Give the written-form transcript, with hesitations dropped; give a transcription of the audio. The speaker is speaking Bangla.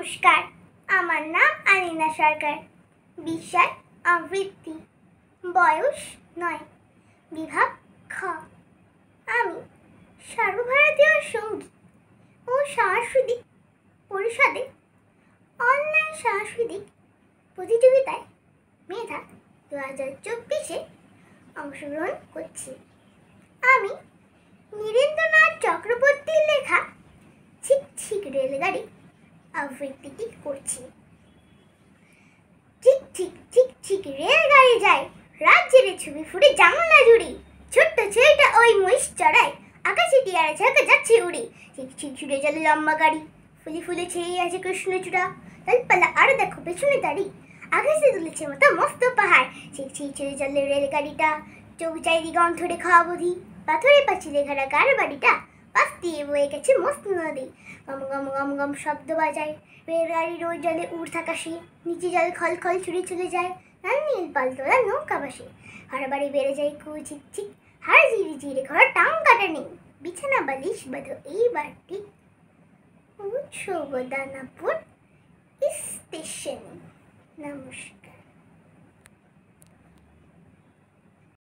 নমস্কার, আমার নাম আলিনা সরকার। বিষয় আবৃত্তি, বয়স 9, বিভাগ খ। আমি সর্বভারতীয় সঙ্গীত ও সাংস্কৃতিক পরিষদে অনলাইন সাংস্কৃতিক প্রতিযোগিতায় মেধা 2024-এ অংশগ্রহণ করছি। আমি নীরেন্দ্রনাথ চক্রবর্তীর লেখা ছিক ছিক রেলগাড়ি আবৃত্তিটি করছি। ঠিক ঠিক ঠিক ঠিক রেলগাড়ি যায়, রাত জেলে ছবি ফুটে জানলা জুড়ি, ছোট্ট ছেলেটা ওই মহিষ চড়ায়, আকাশে টিয়ারা ঝাঁকা যাচ্ছে উড়ে। ঠিক ঠিক ছুটে চলে লম্বা গাড়ি, ফুলে ফুলে ছেয়ে আছে কৃষ্ণচূড়া, তালপালা আর দেখো পেছনে দাঁড়ি, আকাশে তুলেছে মতো মস্ত পাহাড়। ঠিক ঠিক ছুটে চলে রেলগাড়িটা, চোখ চারিদিকে অন্ধরে খাওয়া বুধি, পাথরে পাঁচিলে ঘেরা কার বাড়িটা, পাশ দিয়ে বয়ে গেছে মস্ত নদী। গম গম গম গম শব্দ বাজায়, রেলগাড়ির ওই জলে উড় থাকাশে, নিচে জল খল খল ছুটে চলে যায়, লাল নীল পালতোলা নৌকা বাসে। ঘর বাড়ি বেড়ে যায় কু ঝিক ঝিক, হাড় জিরে জিরে ঘর টাং কাটা নেই, বিছানা বালিশ বাঁধো এইবার ঠিক, পৌঁছবো দানাপুর স্টেশনে। নমস্কার।